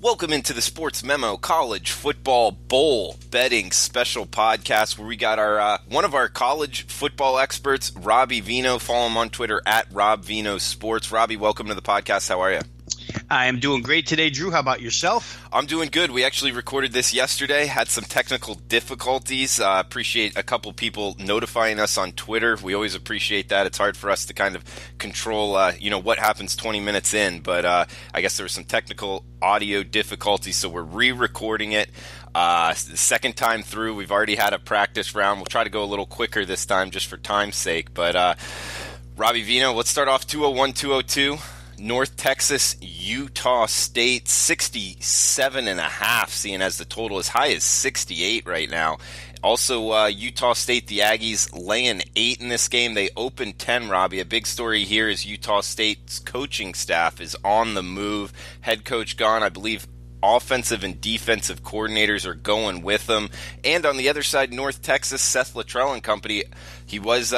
Welcome into the Sportsmemo College Football Bowl betting special podcast where we got our one of our college football experts, Robbie Veno. Follow him on Twitter at RobVenoSports. Robbie, welcome to the podcast. How are you? I am doing great today, Drew. How about yourself? I'm doing good. We actually recorded this yesterday, had some technical difficulties. Appreciate a couple people notifying us on Twitter. We always appreciate that. It's hard for us to kind of control, what happens 20 minutes in, but I guess there were some technical audio difficulties, so we're re-recording it. The second time through, we've already had a practice round. We'll try to go a little quicker this time just for time's sake, but Robbie Veno, let's start off 201-202. North Texas, Utah State, 67.5, seeing as the total as high as 68 right now. Also, Utah State, the Aggies laying 8 in this game. They opened 10, Robbie. A big story here is Utah State's coaching staff is on the move. Head coach gone, I believe. Offensive and defensive coordinators are going with them. And on the other side, North Texas, Seth Luttrell and company, he was,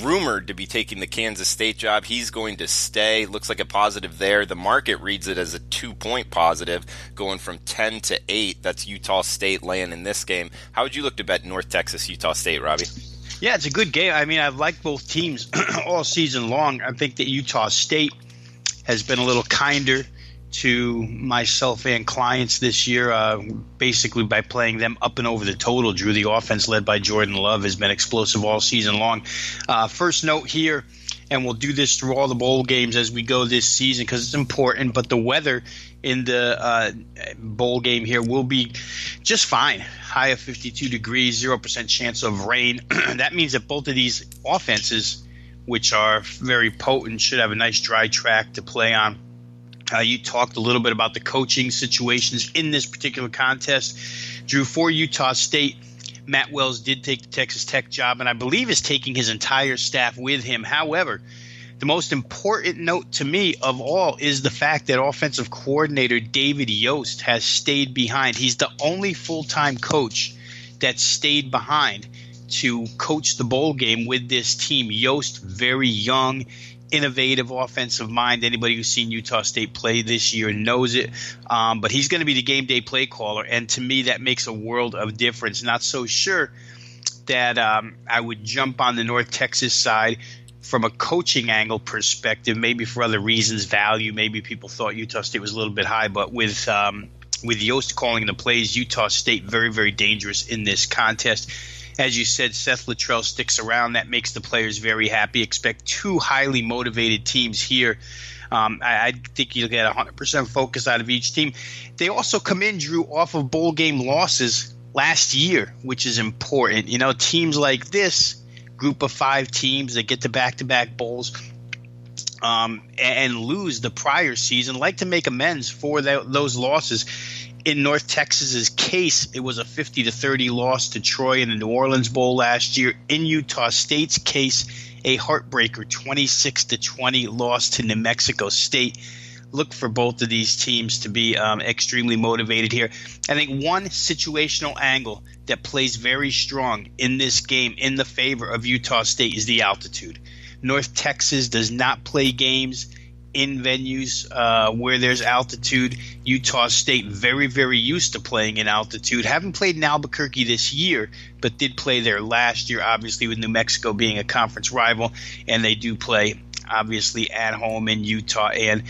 rumored to be taking the Kansas State job. He's going to stay. Looks like a positive there. The market reads it as a 2-point positive, going from 10 to 8. That's Utah State laying in this game. How would you look to bet North Texas, Utah State, Robbie? Yeah, it's a good game. I mean, I've liked both teams all season long. I think that Utah State has been a little kinder to myself and clients this year, basically by playing them up and over the total. Drew, the offense led by Jordan Love has been explosive all season long. First note here, and we'll do this through all the bowl games as we go this season because it's important, but the weather in the bowl game here will be just fine. High of 52 degrees, 0% chance of rain. That means that both of these offenses, which are very potent, should have a nice dry track to play on. You talked a little bit about the coaching situations in this particular contest. Drew, for Utah State, Matt Wells did take the Texas Tech job, and I believe is taking his entire staff with him. However, the most important note to me of all is the fact that offensive coordinator David Yost has stayed behind. He's the only full-time coach that stayed behind to coach the bowl game with this team. Yost, very young, innovative offensive mind. Anybody who's seen Utah State play this year knows it. But he's going to be the game day play caller, and to me that makes a world of difference. Not so sure that I would jump on the North Texas side from a coaching angle perspective, maybe for other reasons, value. Maybe people thought Utah State was a little bit high, but with Yost calling the plays, Utah State very, very dangerous in this contest. As you said, Seth Luttrell sticks around. That makes the players very happy. Expect two highly motivated teams here. I think you'll get 100% focus out of each team. They also come in, Drew, off of bowl game losses last year, which is important. You know, teams like this, group of 5 teams that get to back-to-back bowls and lose the prior season, like to make amends for those losses. In North Texas's case, it was a 50-30 loss to Troy in the New Orleans Bowl last year. In Utah State's case, a heartbreaker 26-20 loss to New Mexico State. Look for both of these teams to be extremely motivated here. I think one situational angle that plays very strong in this game in the favor of Utah State is the altitude. North Texas does not play games in venues where there's altitude. Utah State very, very used to playing in altitude. Haven't played in Albuquerque this year, but did play there last year, obviously with New Mexico being a conference rival. And they do play, obviously, at home in Utah and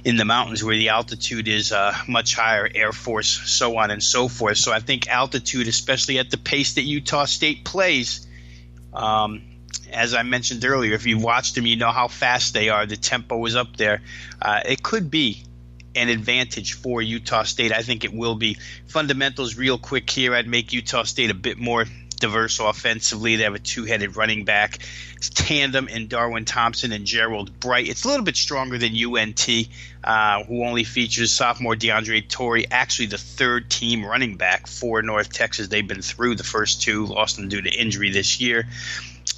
in the mountains where the altitude is much higher, Air Force, so on and so forth. So I think altitude, especially at the pace that Utah State plays, as I mentioned earlier, if you've watched them, you know how fast they are. The tempo is up there. It could be an advantage for Utah State. I think it will be. Fundamentals real quick here. I'd make Utah State a bit more diverse offensively. They have a 2-headed running back tandem in Darwin Thompson and Gerald Bright. It's a little bit stronger than UNT, who only features sophomore DeAndre Torrey, actually the third team running back for North Texas. They've been through the first 2, lost them due to injury this year.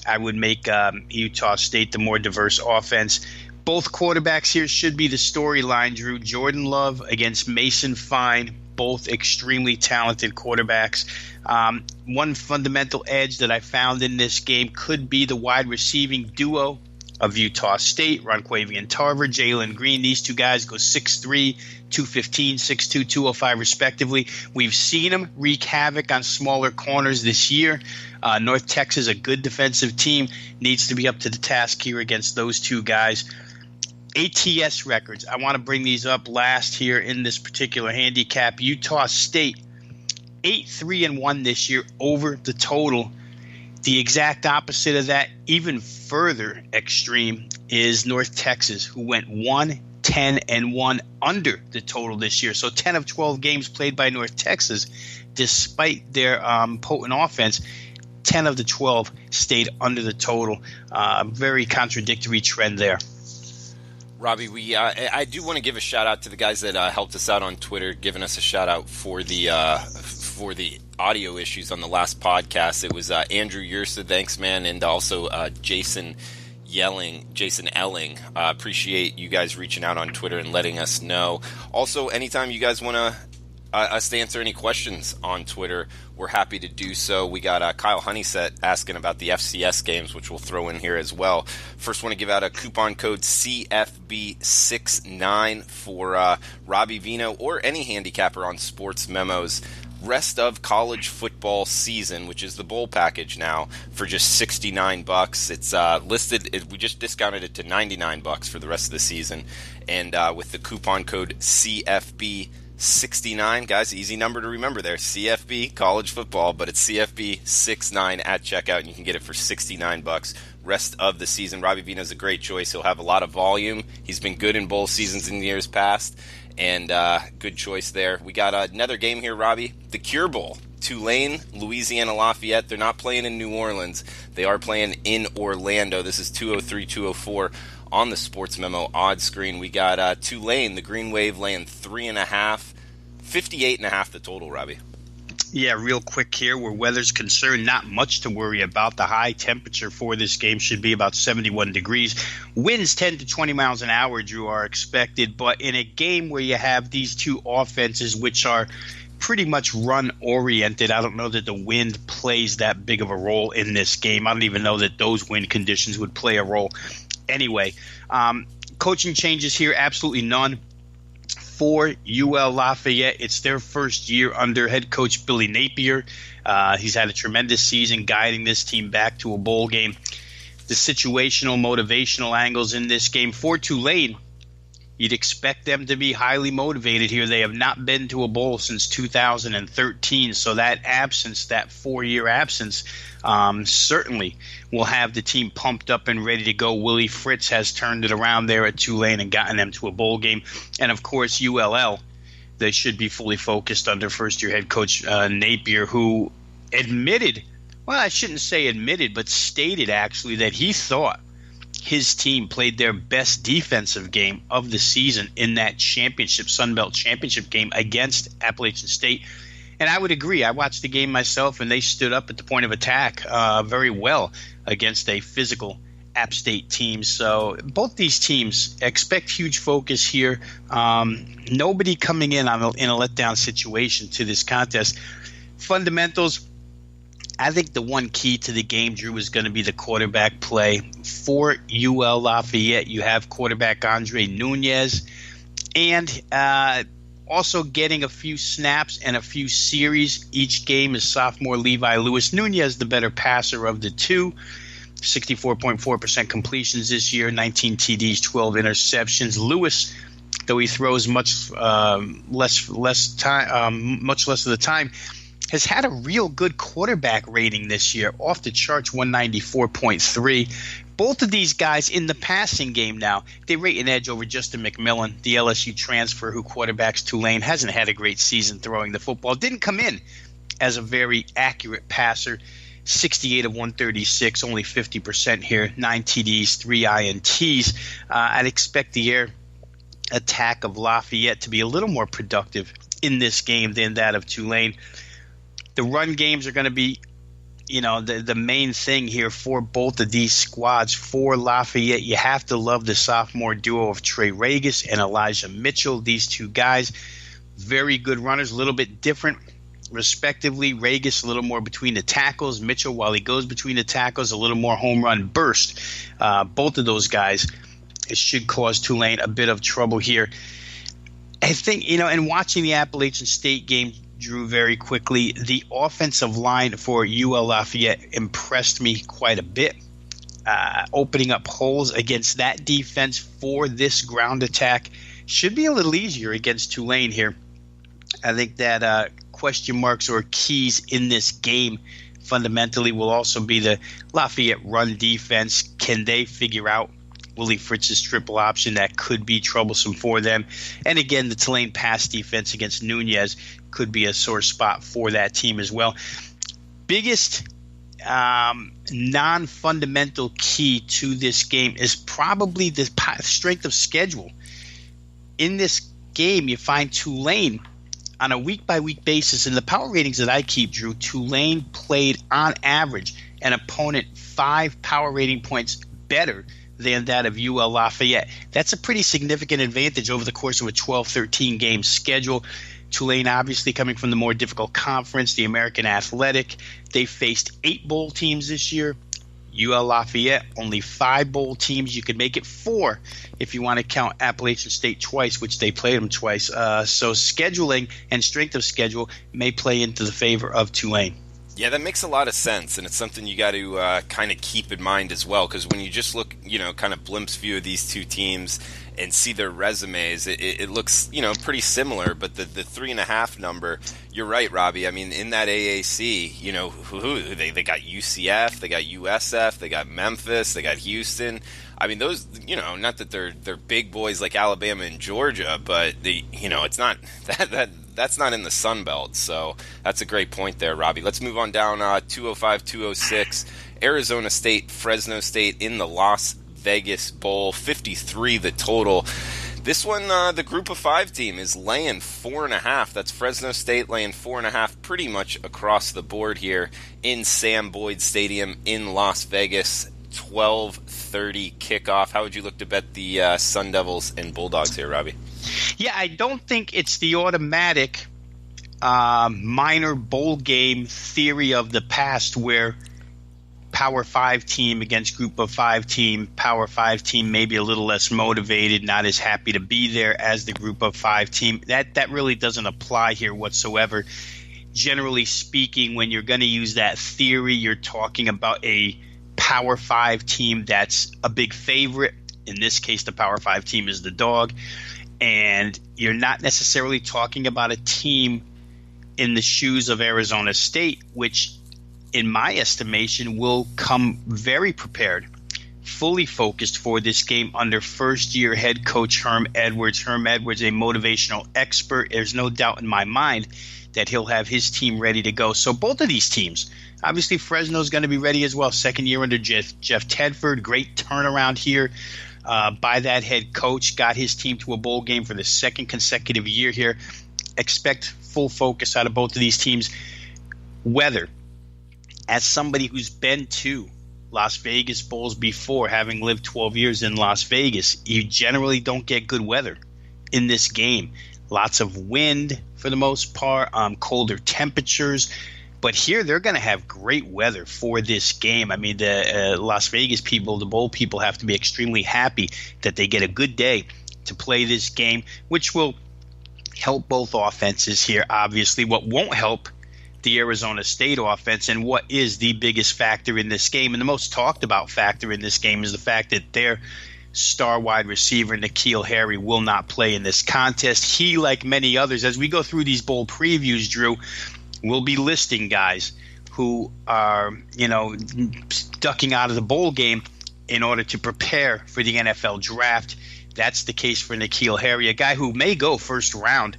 I would make Utah State the more diverse offense. Both quarterbacks here should be the storyline, Drew. Jordan Love against Mason Fine, both extremely talented quarterbacks. One fundamental edge that I found in this game could be the wide receiving duo of Utah State, Ronquavian Tarver, Jalen Green. These two guys go 6'3", 215, 6'2", 205 respectively. We've seen them wreak havoc on smaller corners this year. North Texas, a good defensive team, needs to be up to the task here against those two guys. ATS records. I want to bring these up last here in this particular handicap. Utah State, 8-3-1 this year over the total. The exact opposite of that, even further extreme, is North Texas, who went 1-10-1 under the total this year. So 10 of 12 games played by North Texas, despite their potent offense, 10 of the 12 stayed under the total. Very contradictory trend there. Robbie, I do want to give a shout out to the guys that helped us out on Twitter, giving us a shout out for the audio issues on the last podcast. It was Andrew Yersa, thanks man, and also Jason Elling. Appreciate you guys reaching out on Twitter and letting us know. Also, anytime you guys want us to answer any questions on Twitter, we're happy to do so. We got Kyle Honeyset asking about the FCS games, which we'll throw in here as well. First, want to give out a coupon code CFB69 for Robbie Veno or any handicapper on Sportsmemo's Rest of College Football Season, which is the bowl package now, for just $69. It's listed. We just discounted it to $99 for the rest of the season, and with the coupon code CFB69, guys, easy number to remember there. CFB college football, but it's CFB69 at checkout, and you can get it for $69 rest of the season. Robbie Vino's a great choice. He'll have a lot of volume. He's been good in bowl seasons in years past, and good choice there. We got another game here, Robbie. The Cure Bowl. Tulane, Louisiana Lafayette. They're not playing in New Orleans. They are playing in Orlando. This is 203, 204 on the Sports Memo odds screen. We got Tulane, the Green Wave, laying 3.5, 58.5 the total, Robbie. Yeah, real quick here, where weather's concerned, not much to worry about. The high temperature for this game should be about 71 degrees. Winds 10 to 20 miles an hour, Drew, are expected. But in a game where you have these two offenses, which are pretty much run-oriented, I don't know that the wind plays that big of a role in this game. I don't even know that those wind conditions would play a role. Anyway, coaching changes here, absolutely none. For UL Lafayette, it's their first year under head coach Billy Napier. He's had a tremendous season guiding this team back to a bowl game. The situational, motivational angles in this game for Tulane, you'd expect them to be highly motivated here. They have not been to a bowl since 2013, so that absence, that 4-year absence, certainly will have the team pumped up and ready to go. Willie Fritz has turned it around there at Tulane and gotten them to a bowl game. And, of course, ULL, they should be fully focused under first-year head coach Napier, who admitted – well, I shouldn't say admitted, but stated actually that he thought his team played their best defensive game of the season in that championship, Sun Belt championship game against Appalachian State. And I would agree. I watched the game myself, and they stood up at the point of attack very well against a physical App State team. So both these teams expect huge focus here. Nobody coming in a letdown situation to this contest. Fundamentals, I think the one key to the game, Drew, is going to be the quarterback play. For UL Lafayette, you have quarterback Andre Nunez, and also getting a few snaps and a few series each game is sophomore Levi Lewis. Nunez, the better passer of the two, 64.4% completions this year, 19 TDs, 12 interceptions. Lewis, though he throws much less of the time, has had a real good quarterback rating this year, off the charts, 194.3. Both of these guys in the passing game now, they rate an edge over Justin McMillan, the LSU transfer who quarterbacks Tulane, hasn't had a great season throwing the football. Didn't come in as a very accurate passer, 68 of 136, only 50% here, 9 TDs, 3 INTs. I'd expect the air attack of Lafayette to be a little more productive in this game than that of Tulane. The run games are going to be, the main thing here for both of these squads. For Lafayette, you have to love the sophomore duo of Trey Regis and Elijah Mitchell. These two guys, very good runners, a little bit different respectively. Regis a little more between the tackles. Mitchell, while he goes between the tackles, a little more home run burst. Both of those guys, it should cause Tulane a bit of trouble here. I think, and watching the Appalachian State game, Drew, very quickly, the offensive line for UL Lafayette impressed me quite a bit. Opening up holes against that defense for this ground attack should be a little easier against Tulane here. I think that question marks or keys in this game fundamentally will also be the Lafayette run defense. Can they figure out Willie Fritz's triple option? That could be troublesome for them. And again, the Tulane pass defense against Nunez could be a sore spot for that team as well. Biggest non-fundamental key to this game is probably the strength of schedule. In this game, you find Tulane on a week-by-week basis. In the power ratings that I keep, Drew, Tulane played on average an opponent 5 power rating points better than that of UL Lafayette. That's a pretty significant advantage over the course of a 12-13 game schedule. Tulane obviously coming from the more difficult conference, the American Athletic. They faced 8 bowl teams this year. UL Lafayette, only 5 bowl teams. You could make it 4 if you want to count Appalachian State twice, which they played them twice. So scheduling and strength of schedule may play into the favor of Tulane. Yeah, that makes a lot of sense, and it's something you got to kind of keep in mind as well, because when you just look, kind of glimpse view of these two teams and see their resumes, it looks, pretty similar, but the 3.5 number, you're right, Robbie. I mean, in that AAC, they got UCF, they got USF, they got Memphis, they got Houston. I mean, those, not that they're big boys like Alabama and Georgia, but it's not that's not in the Sun Belt. So that's a great point there, Robbie. Let's move on down 205, 206. Arizona State, Fresno State in the Las Vegas Bowl, 53 the total. This one, the Group of 5 team is laying 4.5. That's Fresno State laying 4.5 pretty much across the board here in Sam Boyd Stadium in Las Vegas. 12:30 kickoff. How would you look to bet the Sun Devils and Bulldogs here, Robbie? Yeah, I don't think it's the automatic minor bowl game theory of the past where Power 5 team against Group of 5 team, Power 5 team maybe a little less motivated, not as happy to be there as the Group of 5 team. That really doesn't apply here whatsoever. Generally speaking, when you're going to use that theory, you're talking about a Power 5 team that's a big favorite. In this case, the Power 5 team is the dog. And you're not necessarily talking about a team in the shoes of Arizona State, which in my estimation will come very prepared, fully focused for this game under first-year head coach Herm Edwards. Herm Edwards, a motivational expert. There's no doubt in my mind that he'll have his team ready to go. So both of these teams, obviously Fresno's going to be ready as well. Second year under Jeff Tedford. Great turnaround here by that head coach. Got his team to a bowl game for the second consecutive year here. Expect full focus out of both of these teams. Weather. As somebody who's been to Las Vegas Bowls before, having lived 12 years in Las Vegas, you generally don't get good weather in this game. Lots of wind for the most part, colder temperatures. But here they're going to have great weather for this game. I mean, the Las Vegas people, the bowl people, have to be extremely happy that they get a good day to play this game, which will help both offenses here, obviously. What won't help the Arizona State offense, and what is the biggest factor in this game, and the most talked about factor in this game, is the fact that their star wide receiver, N'Keal Harry, will not play in this contest. He, like many others, as we go through these bowl previews, Drew, will be listing guys who are, ducking out of the bowl game in order to prepare for the NFL draft. That's the case for N'Keal Harry, a guy who may go first round,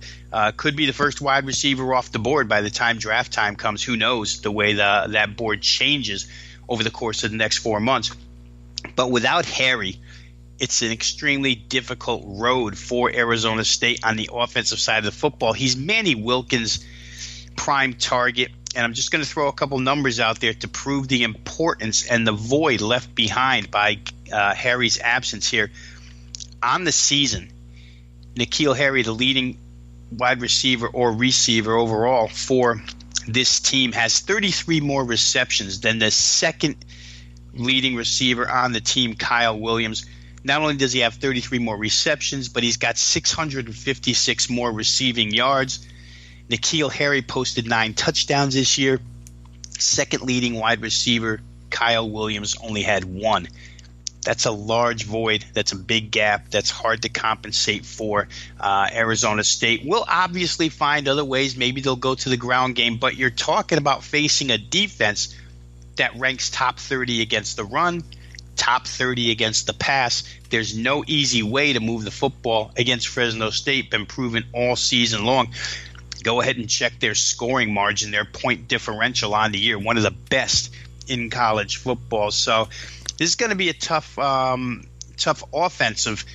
could be the first wide receiver off the board by the time draft time comes. Who knows the way that board changes over the course of the next 4 months. But without Harry, it's an extremely difficult road for Arizona State on the offensive side of the football. He's Manny Wilkins' prime target, and I'm just going to throw a couple numbers out there to prove the importance and the void left behind by Harry's absence here. On the season, N'Keal Harry, the leading wide receiver or receiver overall for this team has 33 more receptions than the second leading receiver on the team, Kyle Williams. Not only does he have 33 more receptions, but he's got 656 more receiving yards. N'Keal Harry posted 9 touchdowns this year. Second leading wide receiver, Kyle Williams, only had 1. That's a large void. That's a big gap. That's hard to compensate for. Arizona State will obviously find other ways. Maybe they'll go to the ground game, but you're talking about facing a defense that ranks top 30 against the run, top 30 against the pass. There's no easy way to move the football against Fresno State. Been proven all season long. Go ahead and check their scoring margin, their point differential on the year, one of the best in college football. So this is going to be a tough offensive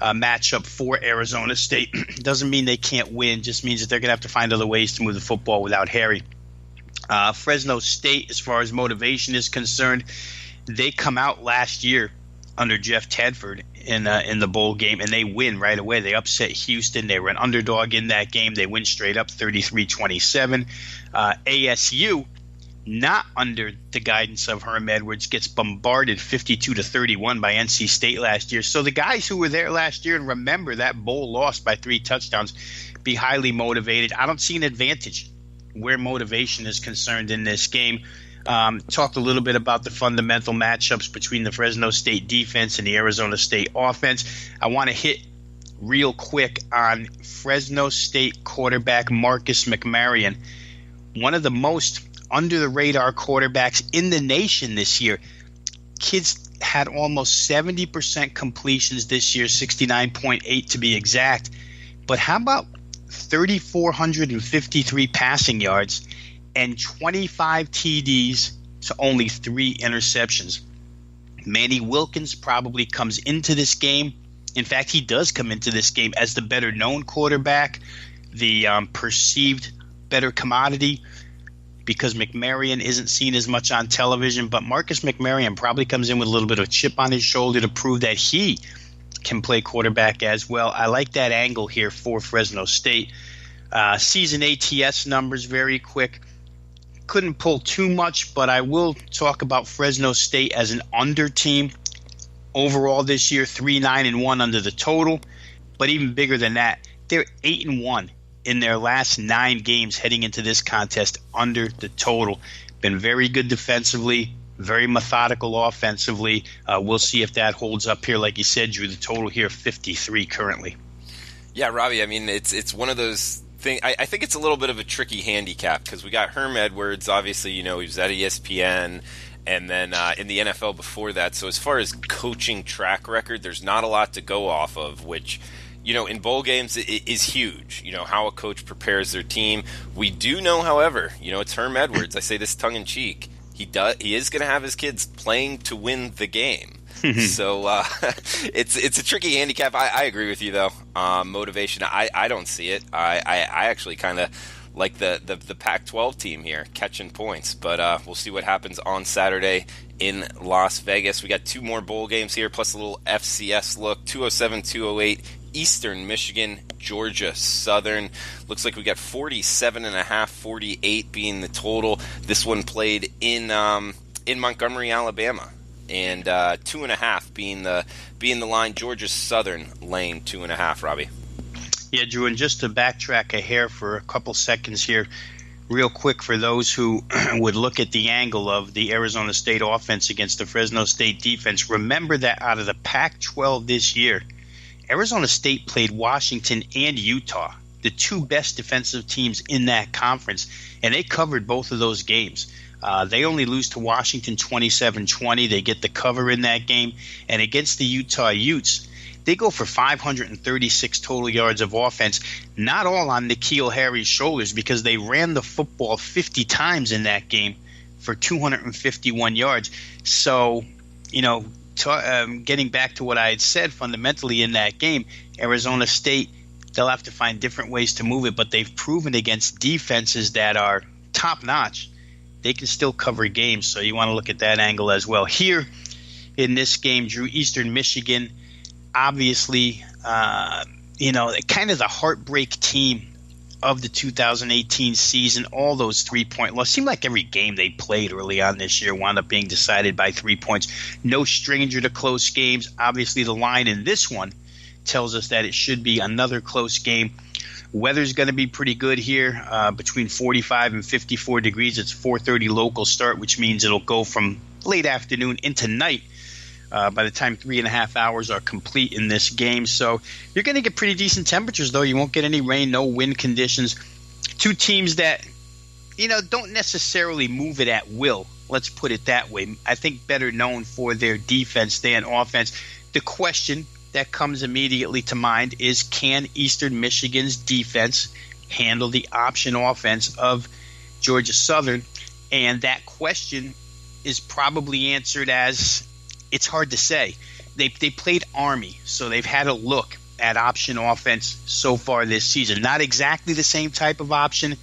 matchup for Arizona State. Doesn't mean they can't win. Just means that they're going to have to find other ways to move the football without Harry. Fresno State, as far as motivation is concerned, they come out last year under Jeff Tedford in the bowl game, and they win right away. They upset Houston. They were an underdog in that game. They win straight up 33-27. ASU, not under the guidance of Herm Edwards, gets bombarded 52-31 by NC State last year. So the guys who were there last year and remember that bowl loss by 3 touchdowns be highly motivated. I don't see an advantage where motivation is concerned in this game. Talked a little bit about the fundamental matchups between the Fresno State defense and the Arizona State offense. I want to hit real quick on Fresno State quarterback Marcus McMaryion, one of the most under-the-radar quarterbacks in the nation this year. Kids had almost 70% completions this year, 69.8 to be exact. But how about 3,453 passing yards and 25 TDs to only 3 interceptions? Manny Wilkins probably comes into this game. In fact, he does come into this game as the better-known quarterback, the perceived better commodity, because McMaryion isn't seen as much on television. But Marcus McMaryion probably comes in with a little bit of chip on his shoulder to prove that he can play quarterback as well. I like that angle here for Fresno State. Season ATS numbers very quick. Couldn't pull too much, but I will talk about Fresno State as an under team. Overall this year, 3-9-1 under the total. But even bigger than that, they're 8-1 in their last 9 games heading into this contest under the total. Been very good defensively, very methodical offensively. We'll see if that holds up here. Like you said, Drew, the total here 53 currently. Yeah, Robbie, I mean, it's one of those things. I think it's a little bit of a tricky handicap because we got Herm Edwards. Obviously, he was at ESPN and then in the NFL before that. So as far as coaching track record, there's not a lot to go off of, which – in bowl games it is huge, how a coach prepares their team. We do know, however, it's Herm Edwards. I say this tongue-in-cheek. He is going to have his kids playing to win the game. So it's a tricky handicap. I agree with you, though. Motivation, I don't see it. I actually kind of like the Pac-12 team here, catching points. But we'll see what happens on Saturday in Las Vegas. We got 2 more bowl games here, plus a little FCS look, 207, 208. Eastern Michigan, Georgia Southern. Looks like we got 47.5, 48 being the total. This one played in Montgomery, Alabama, and 2.5 being the line. Georgia Southern laying 2.5. Robbie. Yeah, Drew, and just to backtrack a hair for a couple seconds here, real quick for those who would look at the angle of the Arizona State offense against the Fresno State defense. Remember that out of the Pac-12 this year, Arizona State played Washington and Utah, the 2 best defensive teams in that conference, and they covered both of those games. They only lose to Washington 27-20. They get the cover in that game. And against the Utah Utes, they go for 536 total yards of offense, not all on N'Keal Harry's shoulders because they ran the football 50 times in that game for 251 yards. So, getting back to what I had said fundamentally in that game, Arizona State, they'll have to find different ways to move it, but they've proven against defenses that are top-notch, they can still cover games, so you want to look at that angle as well. Here in this game, Drew, Eastern Michigan, obviously, kind of the heartbreak team of the 2018 season. All those 3-point loss seemed like every game they played early on this year wound up being decided by 3 points. No stranger to close games. Obviously, the line in this one tells us that it should be another close game. Weather's going to be pretty good here, between 45 and 54 degrees. It's 4:30 local start, which means it'll go from late afternoon into night by the time 3.5 hours are complete in this game. So you're going to get pretty decent temperatures, though. You won't get any rain, no wind conditions. Two teams that, don't necessarily move it at will. Let's put it that way. I think better known for their defense than offense. The question that comes immediately to mind is, can Eastern Michigan's defense handle the option offense of Georgia Southern? And that question is probably answered as, it's hard to say. They played Army, so they've had a look at option offense so far this season. Not exactly the same type of option,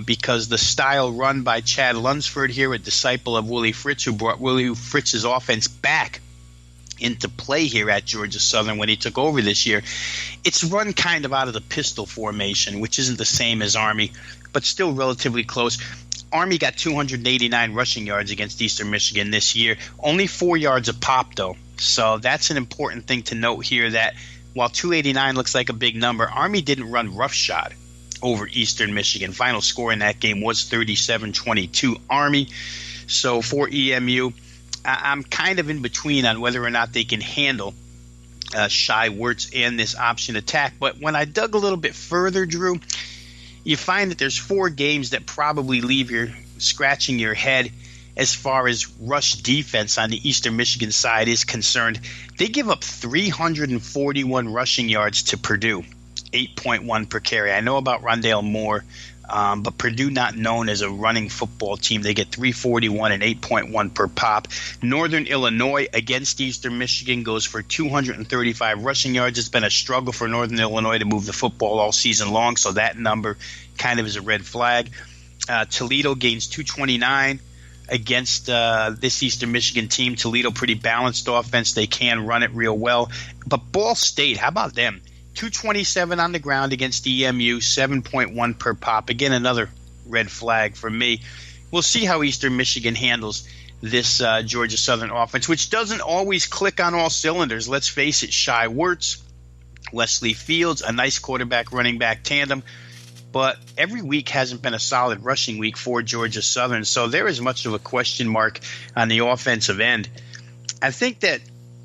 because the style run by Chad Lunsford here, a disciple of Willie Fritz, who brought Willie Fritz's offense back into play here at Georgia Southern when he took over this year, it's run kind of out of the pistol formation, which isn't the same as Army, but still relatively close. Army got 289 rushing yards against Eastern Michigan this year. Only 4 yards a pop, though. So that's an important thing to note here, that while 289 looks like a big number, Army didn't run roughshod over Eastern Michigan. Final score in that game was 37-22 Army. So for EMU, I'm kind of in between on whether or not they can handle Shai Werts and this option attack. But when I dug a little bit further, Drew, you find that there's 4 games that probably leave you scratching your head as far as rush defense on the Eastern Michigan side is concerned. They give up 341 rushing yards to Purdue, 8.1 per carry. I know about Rondale Moore, but Purdue not known as a running football team. They get 341 and 8.1 per pop. Northern Illinois against Eastern Michigan goes for 235 rushing yards. It's been a struggle for Northern Illinois to move the football all season long, so that number kind of is a red flag. Toledo gains 229 against this Eastern Michigan team. Toledo, pretty balanced offense. They can run it real well. But Ball State, how about them? 227 on the ground against EMU, 7.1 per pop. Again, another red flag for me. We'll see how Eastern Michigan handles this Georgia Southern offense, which doesn't always click on all cylinders. Let's face it, Shai Werts, Wesley Fields, a nice quarterback-running back tandem. But every week hasn't been a solid rushing week for Georgia Southern, so there is much of a question mark on the offensive end. I think that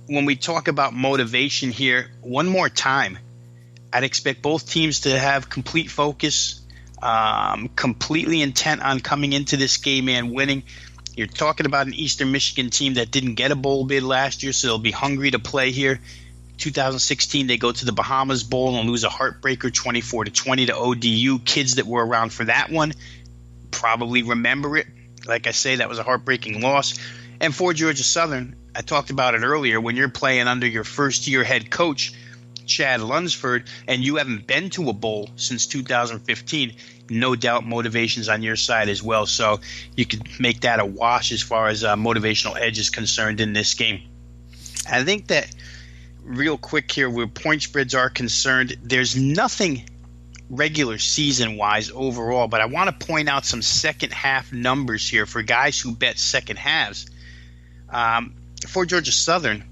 when we talk about motivation here, one more time, I'd expect both teams to have complete focus, completely intent on coming into this game and winning. You're talking about an Eastern Michigan team that didn't get a bowl bid last year, so they'll be hungry to play here. 2016, they go to the Bahamas Bowl and lose a heartbreaker 24-20 to ODU. Kids that were around for that one probably remember it. Like I say, that was a heartbreaking loss. And for Georgia Southern, I talked about it earlier, when you're playing under your first-year head coach, Chad Lunsford, and you haven't been to a bowl since 2015, no doubt motivation's on your side as well. So you could make that a wash as far as motivational edge is concerned in this game. I think that real quick here, where point spreads are concerned, there's nothing regular season-wise overall, but I want to point out some second-half numbers here for guys who bet second halves. For Georgia Southern,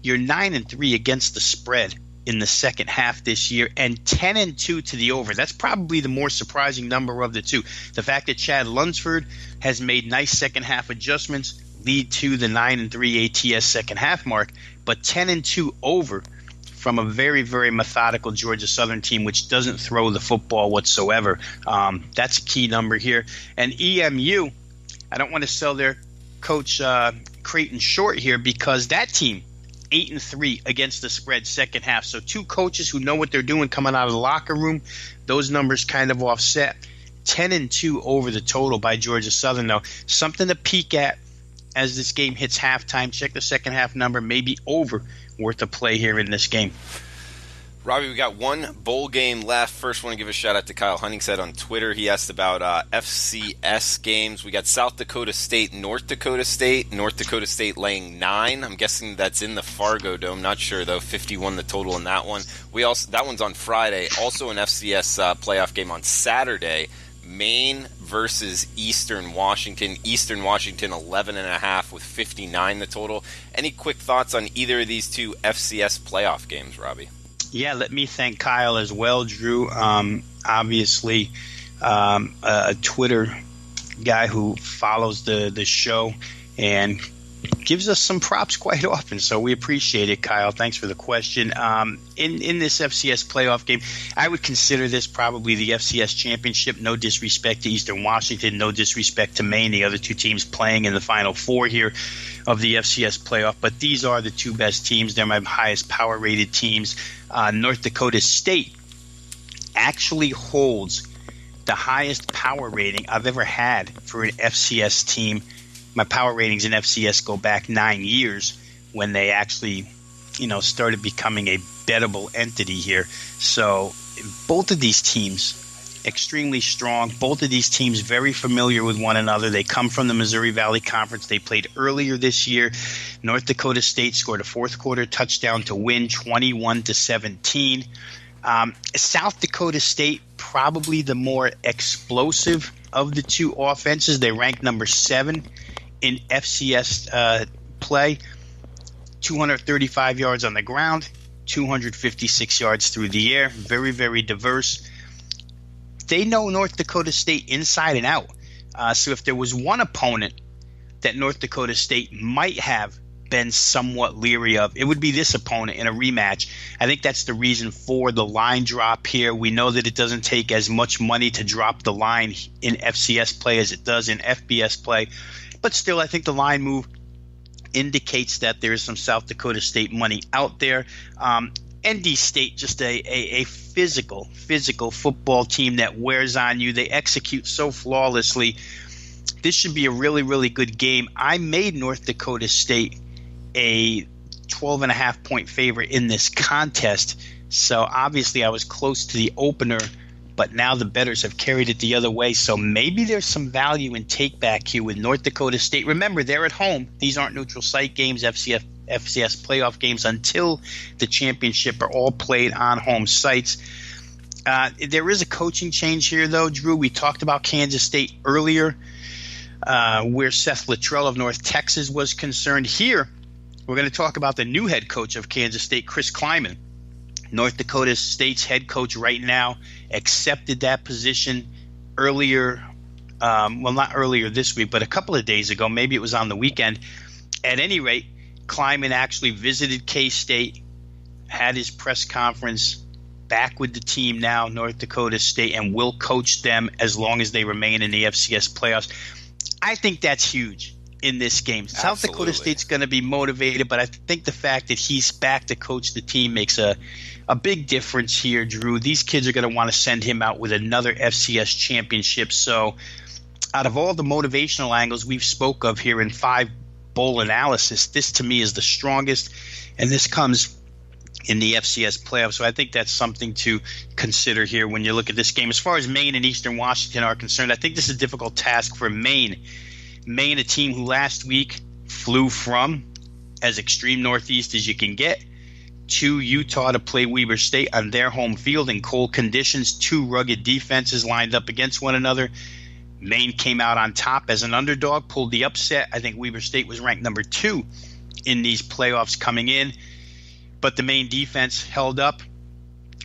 you're 9-3 against the spread in the second half this year, and 10-2 to the over. That's probably the more surprising number of the two. The fact that Chad Lunsford has made nice second half adjustments lead to the 9-3 ATS second half mark, but 10-2 over from a very, very methodical Georgia Southern team which doesn't throw the football whatsoever. That's a key number here. And EMU, I don't want to sell their coach Creighton short here, because that team 8-3 against the spread second half. So two coaches who know what they're doing coming out of the locker room. Those numbers kind of offset. 10-2 over the total by Georgia Southern, though. Something to peek at as this game hits halftime. Check the second half number, maybe over, worth a play here in this game. Robbie, we got one bowl game left. First, want to give a shout out to Kyle Huntingstead on Twitter. He asked about FCS games. We got South Dakota State, North Dakota State. North Dakota State laying 9. I'm guessing that's in the Fargo Dome. Not sure though. 51 the total in that one. That one's on Friday. Also an FCS playoff game on Saturday. Maine versus Eastern Washington. Eastern Washington 11.5 with 59 the total. Any quick thoughts on either of these two FCS playoff games, Robbie? Yeah, let me thank Kyle as well, Drew. Obviously, a Twitter guy who follows the show and gives us some props quite often, so we appreciate it, Kyle. Thanks for the question. In this FCS playoff game, I would consider this probably the FCS championship. No disrespect to Eastern Washington, no disrespect to Maine, the other two teams playing in the Final Four here of the FCS playoff, but these are the two best teams. They're my highest power-rated teams. North Dakota State actually holds the highest power rating I've ever had for an FCS team. My power ratings in FCS go back 9 years when they actually, started becoming a bettable entity here. So both of these teams extremely strong. Both of these teams very familiar with one another. They come from the Missouri Valley Conference. They played earlier this year. North Dakota State scored a fourth quarter touchdown to win 21-17. South Dakota State probably the more explosive of the two offenses. They rank number 7 in FCS play. 235 yards on the ground, 256 yards through the air. Very, very diverse. They know North Dakota State inside and out. So if there was one opponent that North Dakota State might have been somewhat leery of, it would be this opponent in a rematch. I think that's the reason for the line drop here. We know that it doesn't take as much money to drop the line in FCS play as it does in FBS play. But still, I think the line move indicates that there is some South Dakota State money out there. ND State, just a physical football team that wears on you. They execute so flawlessly. This should be a really, really good game. I made North Dakota State a 12.5 point favorite in this contest. So obviously I was close to the opener, but now the bettors have carried it the other way. So maybe there's some value in take back here with North Dakota State. Remember, they're at home. These aren't neutral site games, FCS playoff games until the championship are all played on home sites. There is a coaching change here, though, Drew. We talked about Kansas State earlier, where Seth Luttrell of North Texas was concerned. Here, we're going to talk about the new head coach of Kansas State, Chris Kleiman. North Dakota State's head coach right now accepted that position earlier, not earlier this week, but a couple of days ago. Maybe it was on the weekend. At any rate, Kleiman actually visited K-State, had his press conference, back with the team now, North Dakota State, and will coach them as long as they remain in the FCS playoffs. I think that's huge in this game. Absolutely. South Dakota State's going to be motivated, but I think the fact that he's back to coach the team makes a big difference here, Drew. These kids are going to want to send him out with another FCS championship. So out of all the motivational angles we've spoke of here in 5 bowl analysis, this to me is the strongest, and this comes in the FCS playoffs. So I think that's something to consider here when you look at this game. As far as Maine and Eastern Washington are concerned, I think this is a difficult task for Maine. Maine, a team who last week flew from as extreme northeast as you can get to Utah to play Weber State on their home field in cold conditions. 2 rugged defenses lined up against one another. Maine came out on top as an underdog, pulled the upset. I think Weber State was ranked number 2 in these playoffs coming in. But the Maine defense held up,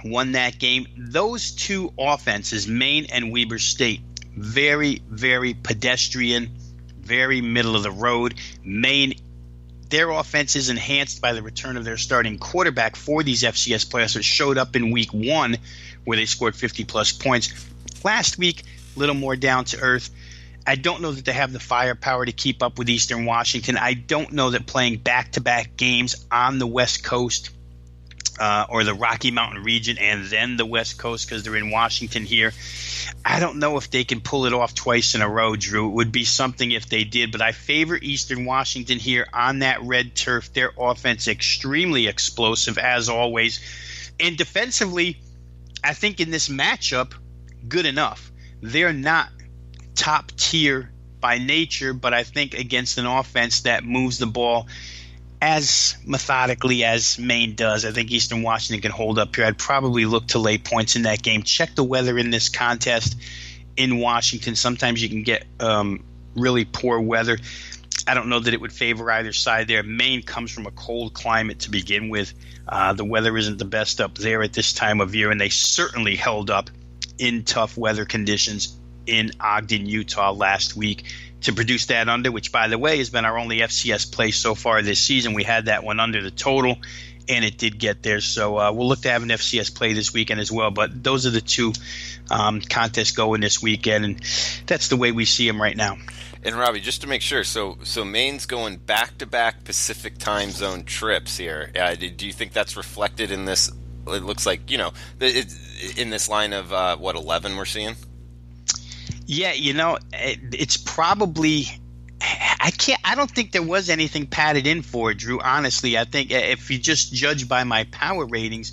won that game. Those two offenses, Maine and Weber State, very, very pedestrian, very middle of the road. Maine, their offense is enhanced by the return of their starting quarterback for these FCS playoffs. It showed up in week 1 where they scored 50-plus points. Last week, a little more down to earth. I don't know that they have the firepower to keep up with Eastern Washington. I don't know that playing back-to-back games on the West Coast or the Rocky Mountain region and then the West Coast because they're in Washington here, I don't know if they can pull it off twice in a row, Drew. It would be something if they did, but I favor Eastern Washington here on that red turf. Their offense extremely explosive as always. And defensively, I think in this matchup, good enough. They're not top tier by nature, but I think against an offense that moves the ball as methodically as Maine does, I think Eastern Washington can hold up here. I'd probably look to lay points in that game. Check the weather in this contest in Washington. Sometimes you can get really poor weather. I don't know that it would favor either side there. Maine comes from a cold climate to begin with. The weather isn't the best up there at this time of year, and they certainly held up in tough weather conditions in Ogden, Utah last week to produce that under, which, by the way, has been our only FCS play so far this season. We had that one under the total, and it did get there. So we'll look to have an FCS play this weekend as well. But those are the two contests going this weekend, and that's the way we see them right now. And Robbie, just to make sure, so Maine's going back-to-back Pacific time zone trips here. Do you think that's reflected in this? It looks like, in this line of 11 we're seeing. Yeah, it's probably. I don't think there was anything padded in for it, Drew. Honestly, I think if you just judge by my power ratings,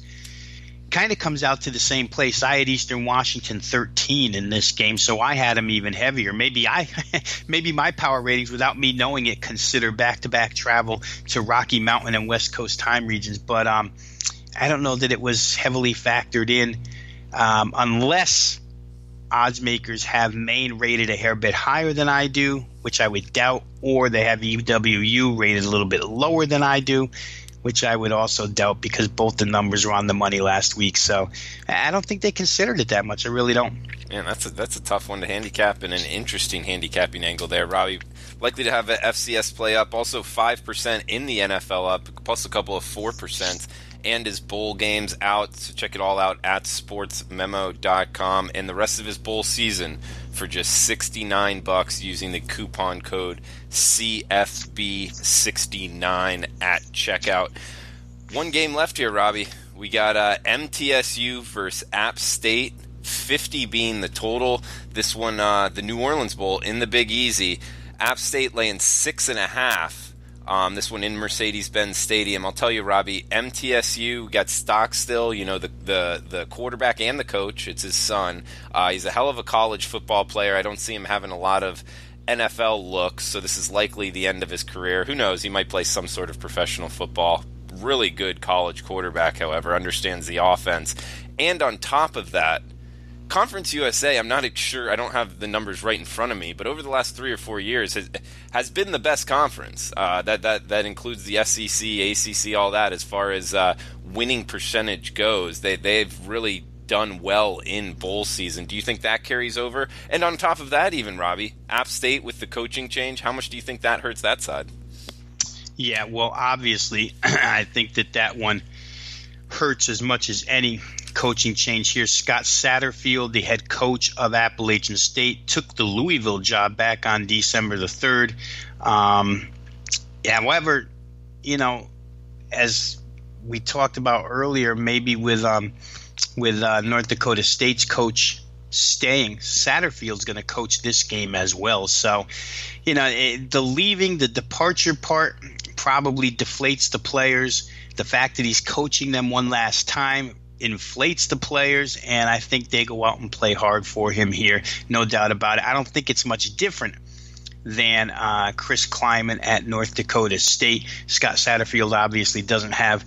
kind of comes out to the same place. I had Eastern Washington 13 in this game, so I had them even heavier. Maybe my power ratings, without me knowing it, consider back-to-back travel to Rocky Mountain and West Coast time regions. But I don't know that it was heavily factored in, unless odds makers have Maine rated a hair bit higher than I do, which I would doubt, or they have EWU rated a little bit lower than I do, which I would also doubt because both the numbers were on the money last week. So I don't think they considered it that much. I really don't. Man, that's a tough one to handicap, and an interesting handicapping angle there. Robbie, likely to have an FCS play up, also 5% in the NFL up, plus a couple of 4%. And his bowl games out, so check it all out at sportsmemo.com. And the rest of his bowl season for just $69 using the coupon code CFB69 at checkout. One game left here, Robbie. We got MTSU versus App State, 50 being the total. This one, the New Orleans Bowl in the Big Easy. App State laying 6.5. This one in Mercedes-Benz Stadium. I'll tell you, Robbie, MTSU got stock still. The quarterback and the coach. It's his son. He's a hell of a college football player. I don't see him having a lot of NFL looks, so this is likely the end of his career. Who knows? He might play some sort of professional football. Really good college quarterback, however, understands the offense. And on top of that, Conference USA, I'm not sure, I don't have the numbers right in front of me, but over the last 3 or 4 years has been the best conference. That includes the SEC, ACC, all that, as far as winning percentage goes. They've really done well in bowl season. Do you think that carries over? And on top of that even, Robbie, App State with the coaching change, how much do you think that hurts that side? Yeah, well, obviously, I think that one hurts as much as any coaching change here. Scott Satterfield, the head coach of Appalachian State, took the Louisville job back on December the 3rd. However, as we talked about earlier, maybe with North Dakota State's coach staying, Satterfield's going to coach this game as well. So, the departure part probably deflates the players. The fact that he's coaching them one last time inflates the players, and I think they go out and play hard for him here, no doubt about it. I don't think it's much different than Chris Kleiman at North Dakota State. Scott Satterfield obviously doesn't have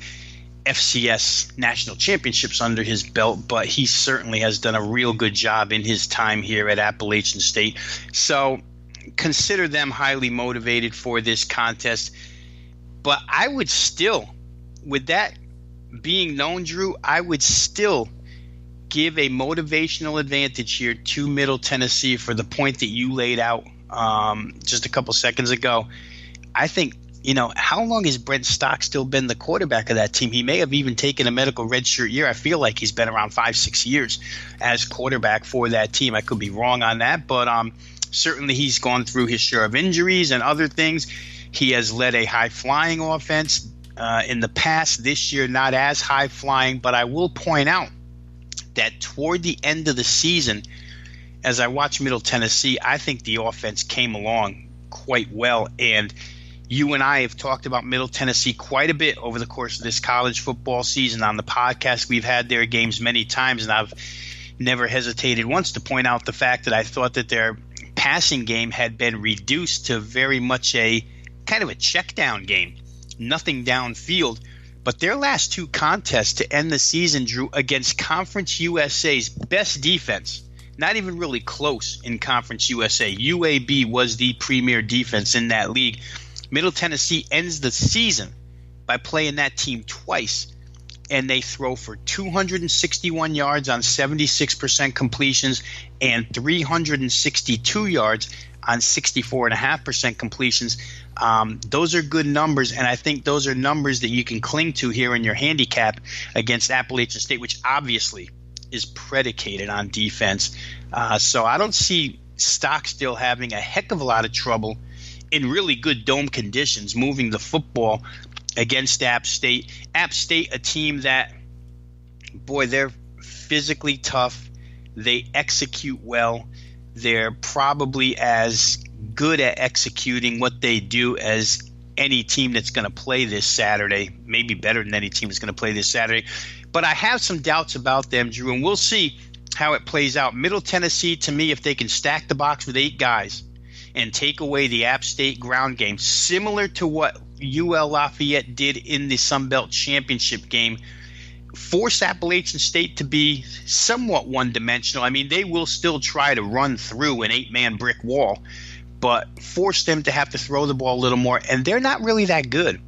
FCS national championships under his belt, but he certainly has done a real good job in his time here at Appalachian State. So consider them highly motivated for this contest. But I would still, with that being known, Drew, I would still give a motivational advantage here to Middle Tennessee for the point that you laid out just a couple seconds ago. I think, how long has Brent Stock still been the quarterback of that team? He may have even taken a medical redshirt year. I feel like he's been around 5-6 years as quarterback for that team. I could be wrong on that, but certainly he's gone through his share of injuries and other things. He has led a high-flying offense in the past. This year, not as high-flying, but I will point out that toward the end of the season, as I watch Middle Tennessee, I think the offense came along quite well. And, You and I have talked about Middle Tennessee quite a bit over the course of this college football season. On the podcast, we've had their games many times, and I've never hesitated once to point out the fact that I thought that their passing game had been reduced to very much a kind of a check down game, nothing downfield. But their last two contests to end the season, Drew, against Conference USA's best defense, not even really close in Conference USA. UAB was the premier defense in that league. Middle Tennessee ends the season by playing that team twice, and they throw for 261 yards on 76% completions and 362 yards on 64.5% completions. Those are good numbers, and I think those are numbers that you can cling to here in your handicap against Appalachian State, which obviously is predicated on defense. So I don't see Stockstill having a heck of a lot of trouble in really good dome conditions moving the football against App State. App State, a team that, boy, they're physically tough. They execute well. They're probably as good at executing what they do as any team that's going to play this Saturday, maybe better than any team that's going to play this Saturday. But I have some doubts about them, Drew, and we'll see how it plays out. Middle Tennessee, to me, if they can stack the box with 8 guys and take away the App State ground game, similar to what UL Lafayette did in the Sun Belt Championship game, force Appalachian State to be somewhat one-dimensional. I mean, they will still try to run through an 8-man brick wall, but force them to have to throw the ball a little more. And they're not really that good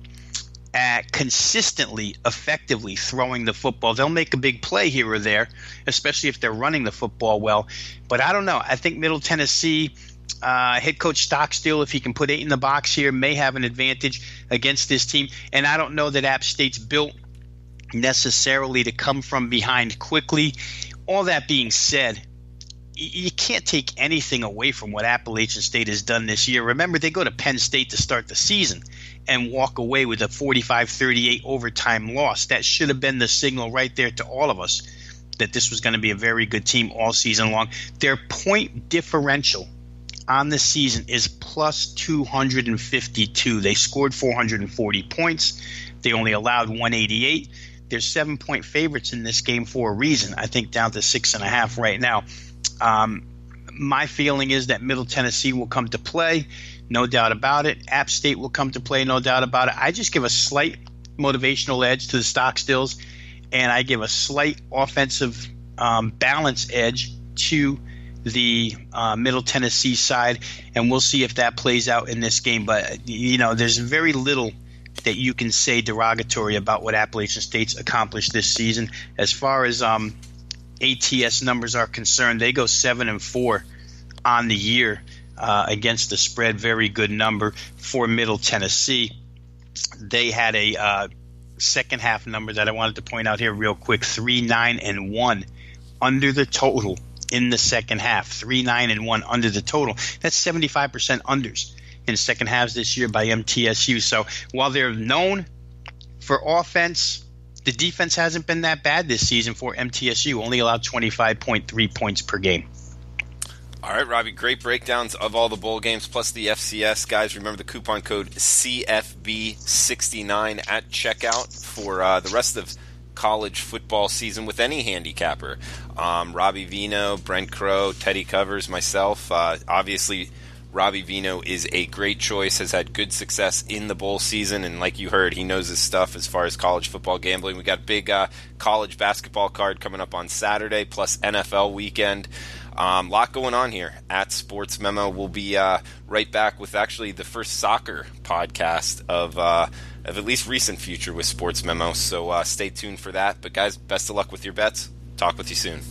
at consistently, effectively throwing the football. They'll make a big play here or there, especially if they're running the football well. But I don't know. I think Middle Tennessee – head coach Stockstill, if he can put 8 in the box here, may have an advantage against this team. And I don't know that App State's built necessarily to come from behind quickly. All that being said, you can't take anything away from what Appalachian State has done this year. Remember, they go to Penn State to start the season and walk away with a 45-38 overtime loss. That should have been the signal right there to all of us that this was going to be a very good team all season long. Their point differential on the season is plus 252. They scored 440 points. They only allowed 188. They're 7-point favorites in this game for a reason. I think down to 6.5 right now. My feeling is that Middle Tennessee will come to play, no doubt about it. App State will come to play, no doubt about it. I just give a slight motivational edge to the Stockstills, and I give a slight offensive balance edge to the Middle Tennessee side, and we'll see if that plays out in this game. But, there's very little that you can say derogatory about what Appalachian State's accomplished this season. As far as ATS numbers are concerned, they go 7-4 on the year against the spread. Very good number for Middle Tennessee. They had a second half number that I wanted to point out here real quick, 3-9-1 under the total in the second half, 3-9-1 under the total. That's 75% unders in second halves this year by MTSU. So while they're known for offense, the defense hasn't been that bad this season for MTSU, only allowed 25.3 points per game. All right, Robbie, great breakdowns of all the bowl games plus the FCS. Guys, remember the coupon code CFB69 at checkout for the rest of college football season with any handicapper. Robbie Veno, Brent Crow, Teddy Covers, myself. Obviously, Robbie Veno is a great choice, has had good success in the bowl season, and like you heard, he knows his stuff as far as college football gambling. We got a big college basketball card coming up on Saturday, plus NFL weekend. Lot going on here at Sportsmemo. We'll be right back with actually the first soccer podcast of at least recent future with Sportsmemo, so stay tuned for that. But guys, best of luck with your bets. Talk with you soon.